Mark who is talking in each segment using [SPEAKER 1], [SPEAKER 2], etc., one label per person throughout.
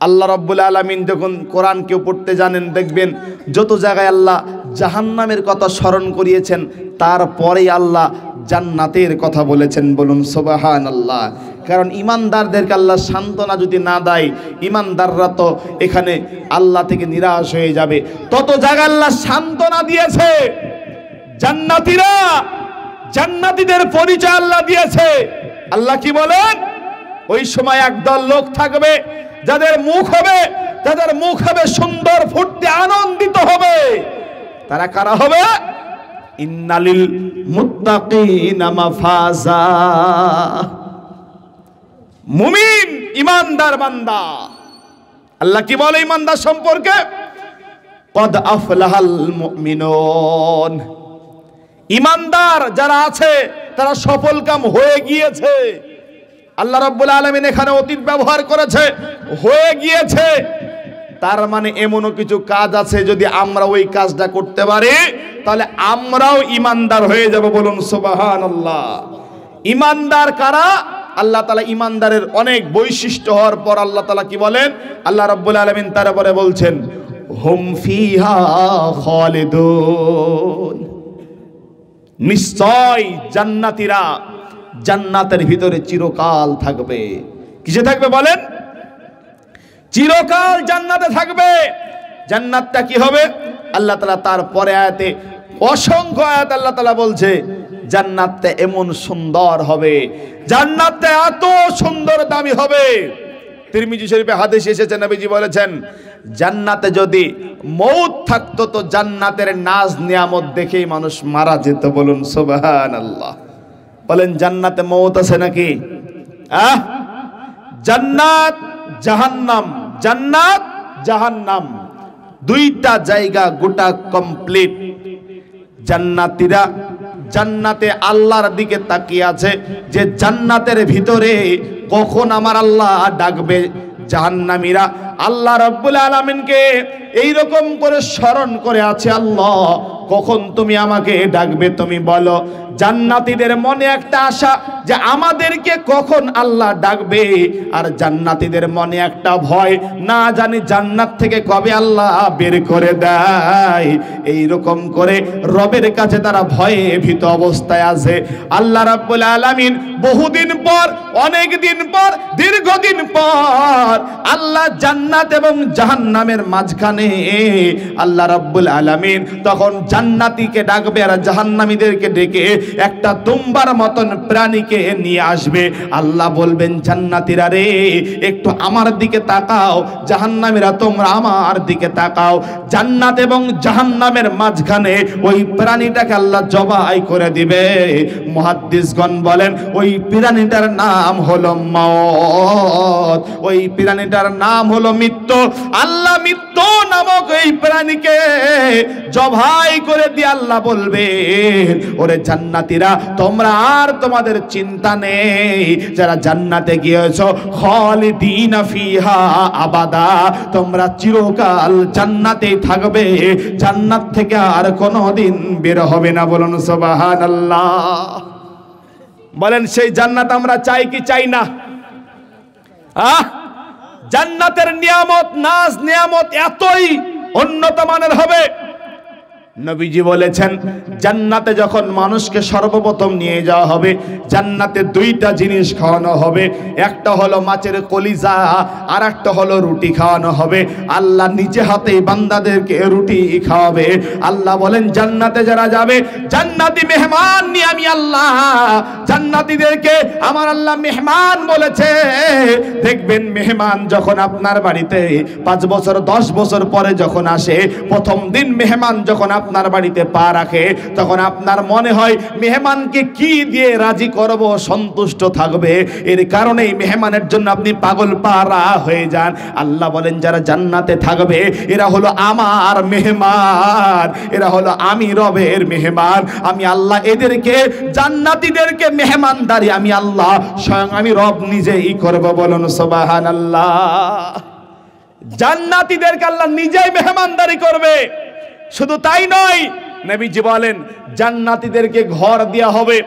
[SPEAKER 1] আল্লাহ রাব্বুল আলামিন যখন কোরআন কেউ পড়তে জানেন দেখবেন যত জায়গায় আল্লাহ জাহান্নামের কথা স্মরণ করিয়েছেন তারপরেই আল্লাহ জান্নাতের কথা বলেছেন। বলুন সুবহানাল্লাহ। কারণ ইমানদারদেরকে আল্লাহ সান্ত্বনা যদি না দেয়, ইমানদাররা তো এখানে আল্লাহ থেকে নিরাশ হয়ে যাবে। তত জায়গায় আল্লাহ সান্ত্বনা দিয়েছে। জান্নাতীরা, জান্নাতীদের পরিচয় আল্লাহ দিয়েছে। আল্লাহ কি বলেন? ওই সময় একদল লোক থাকবে যাদের মুখ হবে সুন্দর, ফুটতে আনন্দিত হবে। তারা কারা হবে? ইন্নালিল মুত্তাকিনা মাফাজা। মুমিন ইমানদার বান্দা। আল্লাহ কি বলে ইমানদার সম্পর্কে? কদ আফলাহাল মুমিনুন। ইমানদার যারা আছে তারা সফলকাম হয়ে গিয়েছে। আল্লাহ রাব্বুল আলামিন এখানে অতীত ব্যবহার করেছে, হয়ে গিয়েছে। তার মানে এমনও কিছু কাজ আছে যদি আমরা ওই কাজটা করতে পারি তাহলে আমরাও ইমানদার হয়ে যাব। বলুন সুবহানাল্লাহ। ইমানদার কারা? আল্লাহ তাআলা ইমানদারের অনেক বৈশিষ্ট্য হওয়ার পর আল্লাহ তাআলা কি বলেন? আল্লাহ রাব্বুল আলামিন তারপরে বলছেন হুম ফিহা খালিদুন। নিশ্চয় জান্নাতীরা জান্নাতের ভিতরে চিরকাল থাকবে। কিসে থাকবে বলেন? চিরকাল জান্নাতে থাকবে। জান্নাতটা কি হবে? আল্লাহ তাআলা তারপরে আয়াতে অসংখ্য আয়াত আল্লাহ তাআলা বলছে জান্নাতটা এমন সুন্দর হবে, জান্নাতটা এত সুন্দর দামি হবে। তিরমিজি শরীফে হাদিস এসেছে, নবীজি বলেছেন জান্নাতে যদি মউত থাকতো তো জান্নাতের নাজ নিয়ামত দেখেই মানুষ মারা যেত। বলুন সুবহানাল্লাহ। বলেন জান্নাতে মউত আছে নাকি? জান্নাত জাহান্নাম, জান্নাত জাহান্নাম দুইটা জায়গা গোটা কমপ্লিট। জান্নাতীরা জান্নাতে আল্লাহর দিকে তাকিয়ে আছে যে জান্নাতের ভিতরে কখন আমার আল্লাহ ডাকবে। জাহান্নামীরা আল্লাহ রাব্বুল আলামিনকে এইরকম করে স্মরণ করে আছে, আল্লাহ কখন তুমি আমাকে ডাকবে তুমি বলো। জান্নাতীদের মনে একটা আশা যে আমাদেরকে কখন আল্লাহ ডাকবে, আর জান্নাতীদের মনে একটা ভয়, না জানি জান্নাত থেকে কবে আল্লাহ বের করে দেয়। এইরকম করে রবের কাছে তারা ভয়ে ভীত অবস্থায় আছে। আল্লাহ রাব্বুল আলামিন বহুদিন পর, অনেক দিন পর, দীর্ঘদিন পর আল্লাহ জান্নাত এবং জাহান্নামের মাঝখানে আল্লাহ রাব্বুল আলামিন তখন জান্নাতীকে ডাকবে আর জাহান্নামীদেরকে ডেকে একটা দুম্বার মতন প্রাণীকে নিয়ে আসবে। আল্লাহ বলবেন জান্নাতীরা রে একটু আমার দিকে তাকাও, জাহান্নামীরা তোমরা আমার দিকে তাকাও। জান্নাত এবং জাহান্নামের মাঝখানে ওই প্রাণীটাকে আল্লাহ জবাই করে দিবে। মুহাদ্দিসগণ বলেন ওই প্রাণীটার নাম হলো মওত, ওই প্রাণীটার নাম হলো মৃত্যু। আল্লাহ মৃত্যু নামক এই প্রাণীকে জবাই করে দিয়ে আল্লাহ বলবেন ওরে জান্নাতীরা তোমরা আর তোমাদের চিন্তা নেই, যারা জান্নাতে গিয়েছো খালিদিনা ফিহা আবাদা, তোমরা চিরকাল জান্নাতেই থাকবে, জান্নাত থেকে আর কোনোদিন বের হবে না। বলুন সুবহানাল্লাহ। বলেন সেই জান্নাত আমরা চাই কি চাই না? জান্নাতের নিয়ামত, নাজ নিয়ামত এতই উন্নত মানের হবে। নবীজি বলেছেন জান্নাতে যখন মানুষকে সর্বপ্রথম নিয়ে যাওয়া হবে জান্নাতে দুইটা জিনিস খাওয়ানো হবে, একটা হলো মাছের কলিজা আর একটা হলো রুটি খাওয়ানো হবে। আল্লাহ নিজে হাতে বান্দাদেরকে রুটি খাওয়াবে। আল্লাহ বলেন জান্নাতে যারা যাবে জান্নাতি মেহমান নিয়ে আমি আল্লাহ জান্নাতীদেরকে আমার আল্লাহ মেহমান বলেছে। দেখবেন মেহমান যখন আপনার বাড়িতে 5 বছর 10 বছর পরে যখন আসে, প্রথম দিন মেহমান যখন আপনার বাড়িতে পা রাখে তখন আপনার মনে হয় মেহমানকে কি দিয়ে রাজি করব, সন্তুষ্ট থাকবে। এর কারণেই মেহমানের জন্য আপনি পাগল পারা হয়ে যান। আল্লাহ বলেন যারা জান্নাতে থাকবে এরা হলো আমার মেহমান, এরা হলো আমি রবের মেহমান। আমি আল্লাহ এদেরকে জান্নাতীদেরকে মেহমানদারি আমি আল্লাহ স্বয়ং আমি রব নিজেই করব। বলুন সুবহানাল্লাহ। জান্নাতীদেরকে আল্লাহ নিজেই মেহমানদারি করবে। শুধু তাই নয়, নবীজি বলেন জান্নাতীদেরকে ঘর দেয়া হবে,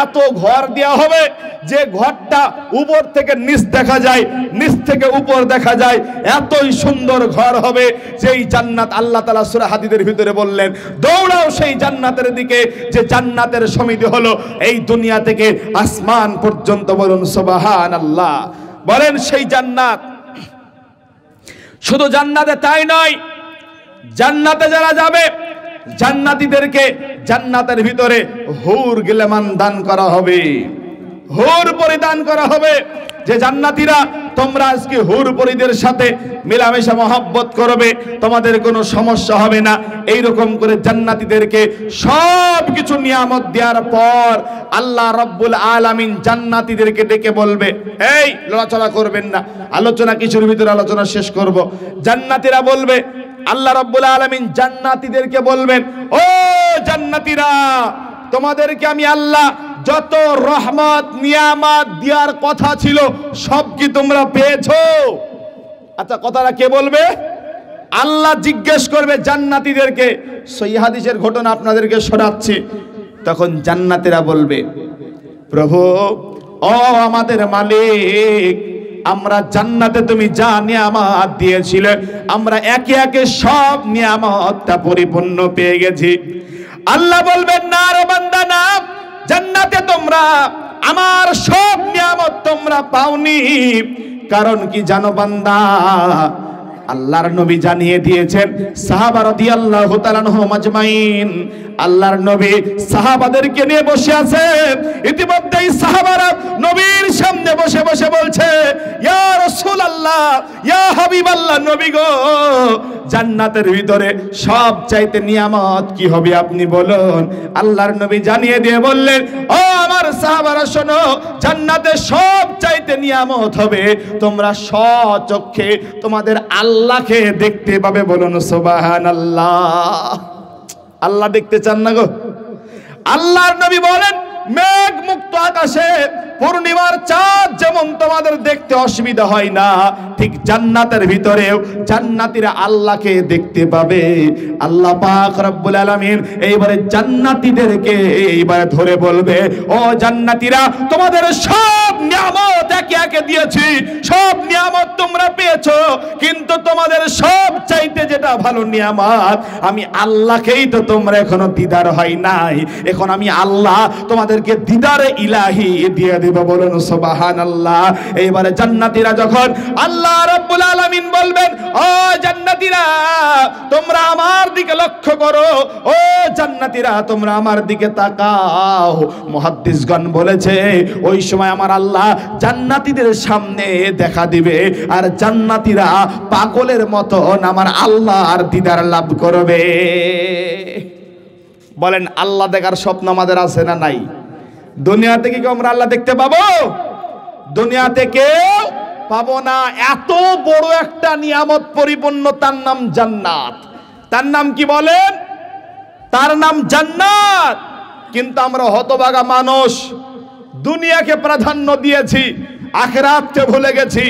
[SPEAKER 1] এত ঘর দেয়া হবে যে ঘরটা উপর থেকে নিচ দেখা যায়, নিচ থেকে উপর দেখা যায়, এতই সুন্দর ঘর হবে যেই জান্নাত আল্লাহ তাআলা সূরা হাদীদের ভিতরে বললেন দৌড়াও সেই জান্নাতের দিকে, যে জান্নাতের সমিতি হলো এই দুনিয়া থেকে আসমান পর্যন্ত। বলুন সুবহানাল্লাহ। বলেন সেই জান্নাত, শুধু জান্নাতে তাই নয়, জান্নাতে যারা যাবে জান্নাতীদেরকে জান্নাতের ভিতরে হুর গিলমান দান করা হবে, হুর পরিদান করা হবে। যে জান্নাতীরা তোমরা আজকে হুর পরিদের সাথে মেলামেশা মহব্বত করবে, তোমাদের কোনো সমস্যা হবে না। এই রকম করে জান্নাতীদেরকে সব কিছু নিয়ামত দেওয়ার পর আল্লাহ রাব্বুল আলামিন জান্নাতীদেরকে ডেকে বলবে, এই লড়াচড়া করবেন না, আলোচনা কিছুর ভিতরে আলোচনা শেষ করব। জান্নাতীরা বলবে, আল্লাহ রাব্বুল আলামিন জান্নাতীদেরকে বলবেন, ও জান্নাতীরা, তোমাদেরকে আমি আল্লাহ যত রহমত নিয়ামত দেওয়ার কথা ছিল সব কি তোমরা পেয়েছো? আচ্ছা, কথাটা কে বলবে? আল্লাহ জিজ্ঞেস করবে জান্নাতীদেরকে। সহিহ হাদিসের ঘটনা আপনাদেরকে শোনাচ্ছি। তখন জান্নাতীরা বলবে, প্রভু, ও আমাদের মালিক, আমরা জান্নাতে তুমি যা নিয়ামত দিয়েছিলে আমরা একে একে সব নিয়ামতটা পরিপূর্ণ পেয়ে গেছি। আল্লাহ বলবেন, না রে বান্দা না, জান্নাতে তোমরা আমার সব নিয়ামত তোমরা পাওনি। কারণ কি জানো বান্দা? আল্লাহর নবী জানিয়ে দিয়েছেন, সাহাবা রাদিয়াল্লাহু তাআলা আনহুম আজমাইন, আল্লাহর নবী সাহাবাদেরকে নিয়ে বসে আছেন। ইতিমধ্যেই সাহাবারা নবীর সামনে বসে বসে বলছে, ইয়া রাসূলুল্লাহ, ইয়া হাবিবাল্লাহ, নবী গো, জান্নাতের ভিতরে সব চাইতে নিয়ামত কি হবে আপনি বলুন। আল্লাহর নবী জানিয়ে দিয়ে বললেন, ও আমার সাহাবারা শোনো, জান্নাতে সব চাইতে নিয়ামত হবে তোমরা স্বচক্ষে তোমাদের আল্লাহকে দেখতে পাবে। বলুন সুবহানাল্লাহ। আল্লাহ দেখতে চান না গো? আল্লাহর নবী বলেন, মেঘ মুক্ত আকাশে পূর্ণিমার চাঁদ যেমন তোমাদের দেখতে অসুবিধা হয় না, ঠিক জান্নাতের ভিতরেও জান্নাতীরা আল্লাহকে দেখতে পাবে। আল্লাহ পাক রব্বুল আলামিন এইবারে জান্নাতীদেরকে এইবারে ধরে বলবে, ও জান্নাতীরা, তোমাদের সব নিয়ামত একে একে দিয়েছি, সব নিয়ামত তোমরা পেয়েছো, কিন্তু তোমাদের সব চাইতে যেটা ভালো নিয়ামত আমি আল্লাহকেই তো তোমরা এখনো দিদার হয় নাই। এখন আমি আল্লাহ তোমাদেরকে দিদারে ইলাহি দিয়ে দেব। বলুন সুবহানাল্লাহ। এইবারে জান্নাতীরা যখন আল্লাহ রাব্বুল আলামিন বলবেন, ও জান্নাতীরা, তোমরা আমার দিকে লক্ষ্য করো, ও জান্নাতীরা, তোমরা আমার দিকে তাকাও। মুহাদ্দিসগণ বলেছে, ওই সময় আমার আল্লাহ জান্নাতীদের সামনে দেখা দিবে, আর জান্নাতীরা পাগলের মতন আমার আল্লাহর দিদার লাভ করবে। বলেন, আল্লাহ দেখার স্বপ্ন আমাদের আছে না নাই? দুনিয়াতে কি আমরা আল্লাহ দেখতে পাবো? দুনিয়াতে কেউ পাবো না। এত বড় একটা নিয়ামত পরিপূর্ণ, তার নাম জান্নাত। তার নাম কি বলেন? তার নাম জান্নাত। কিন্তু আমরা হতভাগা মানুষ দুনিয়াকে প্রাধান্য দিয়েছি, আখিরাতকে ভুলে গেছি।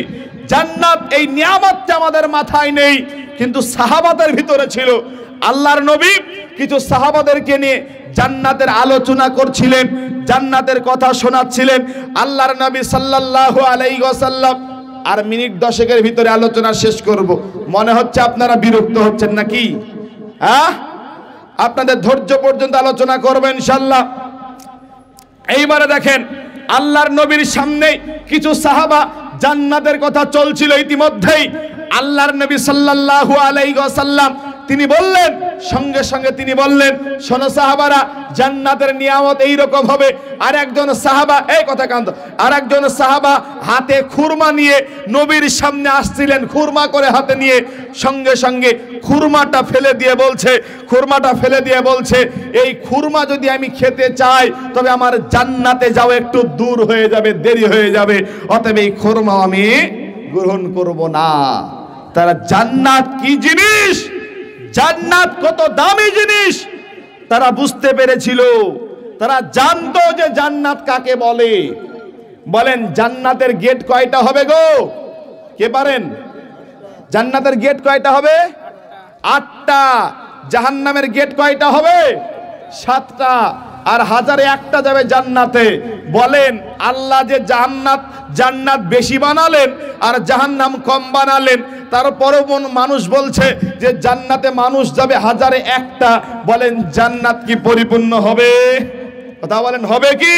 [SPEAKER 1] জান্নাত এই নিয়ামতটা আমাদের মাথায় নেই, কিন্তু সাহাবাদের ভিতরে ছিল। আল্লাহর নবী কিছু সাহাবাদেরকে নিয়ে জান্নাতের আলোচনা করছিলেন, জান্নাতের কথা শোনাচ্ছিলেন। আল্লাহর নবী সাল্লাল্লাহু আলাইহি ওয়াসাল্লাম, আর মিনিট 10 ভিতরে আলোচনা শেষ করব। মনে হচ্ছে আপনারা বিরক্ত হচ্ছেন নাকি? হ্যাঁ, আপনাদের ধৈর্য পর্যন্ত আলোচনা করব ইনশাআল্লাহ। এইবারে দেখেন, আল্লাহর নবীর সামনে কিছু সাহাবা জান্নাতের কথা চলছিল। ইতিমধ্যেই আল্লাহর নবী সাল্লাল্লাহু আলাইহি ওয়াসাল্লাম তিনি বললেন, সঙ্গে সঙ্গে তিনি বললেন, শোনো সাহাবারা, জান্নাতের নিয়ামত এই রকম হবে। আর একজন সাহাবা, এই কথা কান্ত, আর একজন সাহাবা হাতে খুরমা নিয়ে নবীর সামনে আসছিলেন, খুরমা করে হাতে নিয়ে, সঙ্গে সঙ্গে খুরমাটা ফেলে দিয়ে বলছে, এই খুরমা যদি আমি খেতে চাই তবে আমার জান্নাতে যাও একটু দূর হয়ে যাবে, দেরি হয়ে যাবে, অতএব এই খুরমা আমি গ্রহণ করব না। তারা জান্নাত কি জিনিস, জান্নাত কত দামি জিনিস তারা বুঝতে পেরেছিল। তারা জানতো যে জান্নাত কাকে বলে। বলেন, জান্নাতের গেট কয়টা হবে গো? কে পারেন? জান্নাতের গেট কয়টা হবে? 8টা। জাহান্নামের গেট কয়টা হবে? 7টা। আর 1001টা যাবে জান্নাতে। বলেন আল্লাহ যে জান্নাত বেশি বানালেন আর জাহান্নাম কম বানালেন, তারপরেও মানুষ বলছে যে জান্নাতে মানুষ যাবে 1001টা। বলেন জান্নাত কি পরিপূর্ণ হবে? কথা বলেন হবে কি?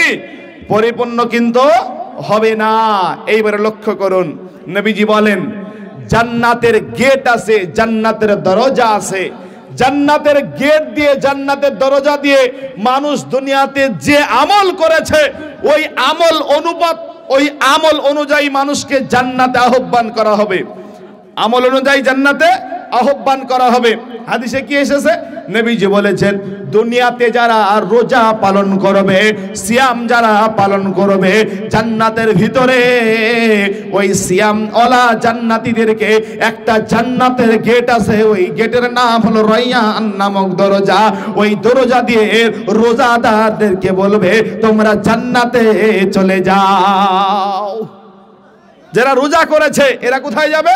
[SPEAKER 1] পরিপূর্ণ কিন্তু হবে না। এইবারে লক্ষ্য করুন, নবীজি বলেন জান্নাতের গেট আছে, জান্নাতের দরজা আছে। জান্নাতের গেট দিয়ে, জান্নাতের দরজা দিয়ে মানুষ দুনিয়াতে যে আমল করেছে ওই আমল অনুযায়ী মানুষকে জান্নাতে আহ্বান করা হবে। আমল অনুযায়ী জান্নাতে আহ্বান করা হবে। হাদিসে কি এসেছে? নবীজি বলেছেন দুনিয়াতে যারা রোজা পালন করবে, সিয়াম যারা পালন করবে, জান্নাতের ভিতরে ওই সিয়াম ওয়ালা জান্নাতীদেরকে একটা জান্নাতের গেট আছে, ওই গেটের নাম হলো রায়্যান নামক দরজা। ওই দরজা দিয়ে রোজাদারদেরকে বলবে তোমরা জান্নাতে চলে যাও। যারা রোজা করেছে এরা কোথায় যাবে?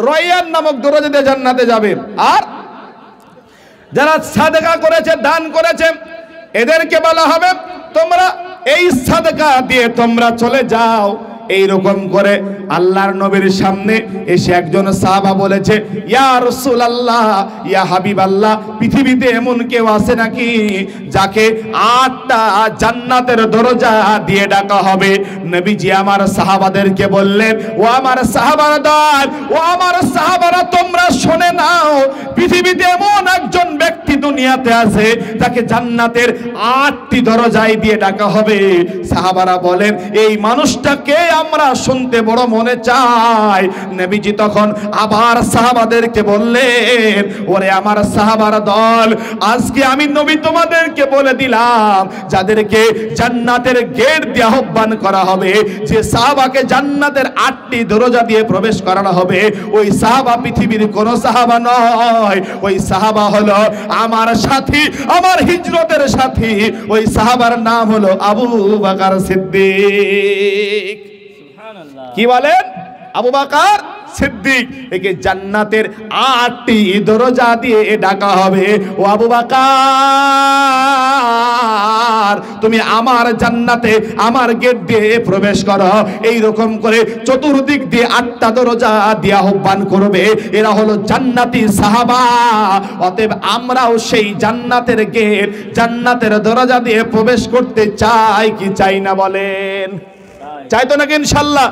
[SPEAKER 1] রায়্যান নামক দরজা দিয়ে জান্নাতে যাবে। আর যারা সাদকা করেছে, দান করেছে, এদেরকে বলা হবে তোমরা এই সাদকা দিয়ে তোমরা চলে যাও। এইরকম করে আল্লাহর নবীর সামনে এসে একজন সাহাবা বলেছে, ইয়া রাসূলুল্লাহ, ইয়া হাবিবাল্লাহ, পৃথিবীতে এমন কেউ আছে নাকি যাকে 8টা জান্নাতের দরজা দিয়ে ডাকা হবে? নবীজি আমার সাহাবাদেরকে বললেন, ও আমার সাহাবারা দল, ও আমার সাহাবারা তোমরা শুনে নাও, পৃথিবীতে এমন একজন ব্যক্তি দুনিয়াতে আছে যাকে জান্নাতের 8টি দরজায় দিয়ে ডাকা হবে। সাহাবারা বলেন এই মানুষটাকে আমরা শুনতে বড় মনে চাই। নবীজি তখন আবার সাহাবাদেরকে বললেন, ওরে আমার সাহাবার দল, আজকে আমি নবী তোমাদেরকে বলে দিলাম যাদেরকে জান্নাতের গেট দিয়ে আহ্বান করা হবে, যে সাহাবাকে জান্নাতের 8টি দরজা দিয়ে প্রবেশ করানো হবে, ওই সাহাবা পৃথিবীর কোন সাহাবা নয়। ওই সাহাবা হলো আমার সাথী, আমার হিজরতের সাথী। ওই সাহাবার নাম হলো আবু বকর সিদ্দিক। কি বলেন? আবু বকর সিদ্দিক। একে জান্নাতের 8টি দরজা দিয়ে ডাকা হবে, ও আবু বকর তুমি আমার জান্নাতে আমার গেট দিয়ে প্রবেশ করো। এই রকম করে চতুর্দিক দিয়ে 8টা দরজা দিয়ে আহ্বান করবে। এরা হলো জান্নাতি সাহাবা। অতএব আমরাও সেই জান্নাতের গেট, জান্নাতের দরজা দিয়ে প্রবেশ করতে চাই কি চাই না? বলেন চাই তো নাকি? ইনশাআল্লাহ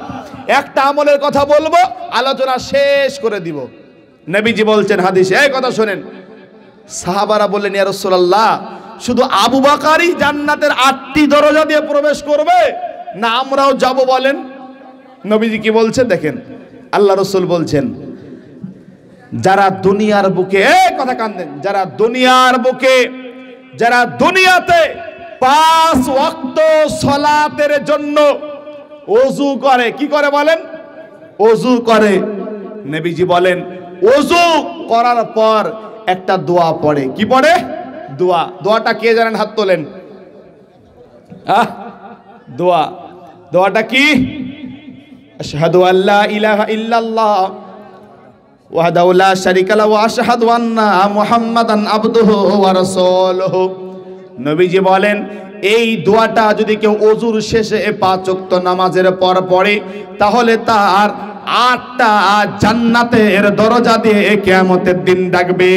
[SPEAKER 1] একটা আমলের কথা বলবো, আলোচনা শেষ করে দিব। নবীজি বলছেন হাদিসে, এই কথা শুনেন, সাহাবারা বললেন ইয়া রাসূলুল্লাহ শুধু আবু বকরই জান্নাতের 8টি দরজা দিয়ে প্রবেশ করবে না আমরাও যাব? বলেন নবীজি কি বলছেন দেখেন। আল্লাহ রাসূল বলছেন যারা দুনিয়ার বুকে, এই কথা কান দেন, যারা দুনিয়ার বুকে, যারা দুনিয়াতে 5 ওয়াক্ত সালাতের জন্য ওযু করে, কি করে বলেন? ওযু করে। নবীজি বলেন ওযু করার পর একটা দোয়া পড়ে। কি পড়ে? দোয়া। দোয়াটা কে জানেন? হাত তোলেন। দোয়াটা কি? আশহাদু আল্লা ইলাহা ইল্লাল্লাহ ওয়াহদাহু লা শারীকা লাহু ওয়া আশহাদু আন্না মুহাম্মাদান আবদুহু ওয়া রাসূলুহু। নবীজি বলেন এই দোয়াটা যদি কেউ ওযুর শেষে 5 ওয়াক্ত নামাজের পর পড়ে তাহলে তার 8টা জান্নাতের দরজা দিয়ে কিয়ামতের দিন ডাকবে।